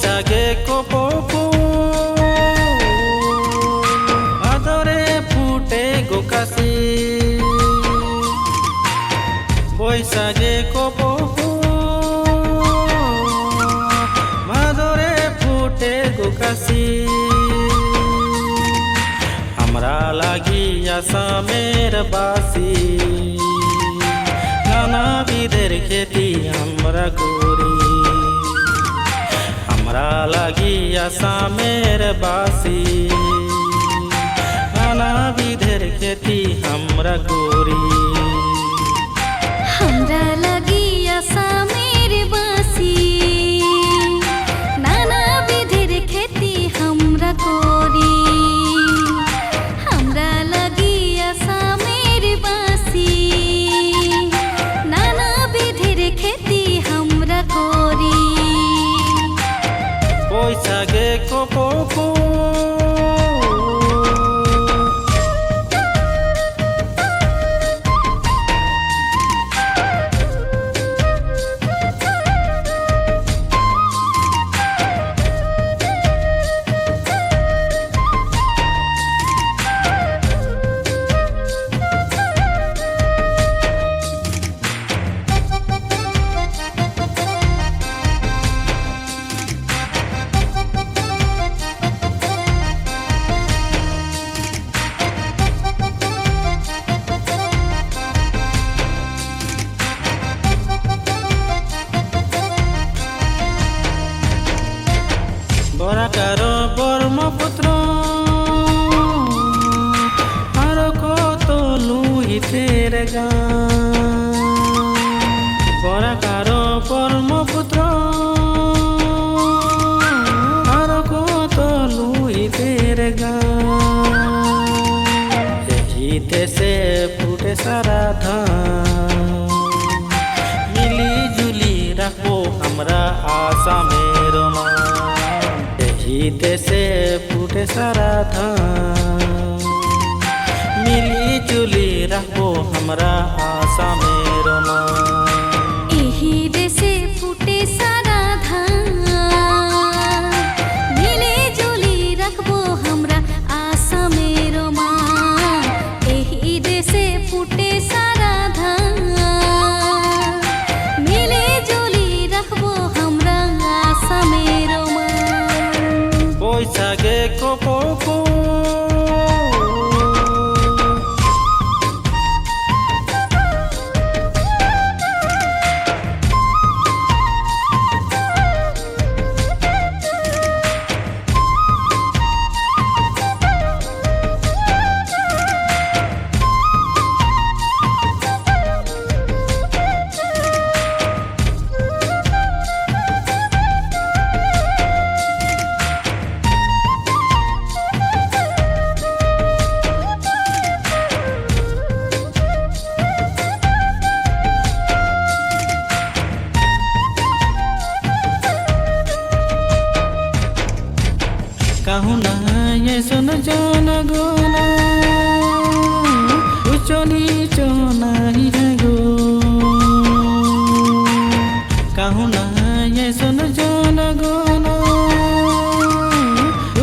বৈশাখে কপৌ আদরে ফুটে গোকাশি বৈশাখে কপৌ মাদরে ফুটে গোকাশি हमरा লাগি আসামের বাসি নানা বিধের খেতি আমরা করি हमरा লাগি আসামের বাসি নানা বিধের খেতি আমরা করি हमरा লাগি আসামের বাসি নানা বিধের খেতি আমরা করি हमरा লাগি আসামের বাসি নানা বিধের খেতি আমরা করি বৈশাখে কপৌ বরাকার ব্রহ্মপুত্র আর কত লুহিতের গান বরাকার ব্রহ্মপুত্র আর কত লুহিতের গান এই দেশে ফুটে সারা ধান মিলি জুলি রাখবো আমরা আসামের মান দেশে ফুটে সারা ধান মিলি জুলি রাখবো আমরা আসামের মান एही देशे फुटे सारा धान मिले जुली रखबो हमरा आसामेर मान एही देशे फुटे सारा धान मिले जुली रखबो हमरा आसामेर मान বৈশাখে কপৌ কাহু নাই শোন জন গোনা উচনি চনাই গো কাহু নাই শোন জন গোনা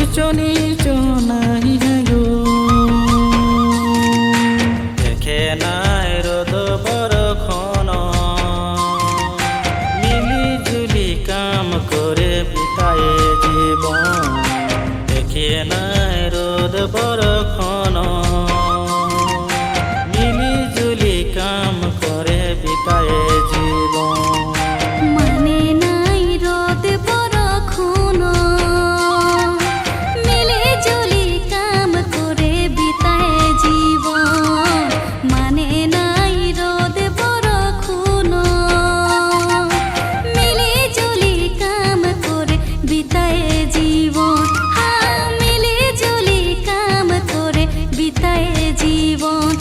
উচনি চনাই গো দেখে নাই রোদ বরখন মিলি জুলি কাম করে বিতায়ে জীবন দেখে নাই রোদ বরখন মিলি জুলি কাম করে বিতায়ে জীবন মানে নাই রোদ বরখন মিলে জুলি কাম করে বিতায় জীবন মানে নাই রোদ বরখন মিলে জুলি কাম করে বিতায় জীবন মিলে জুলি কাম করে বিতায় জীবন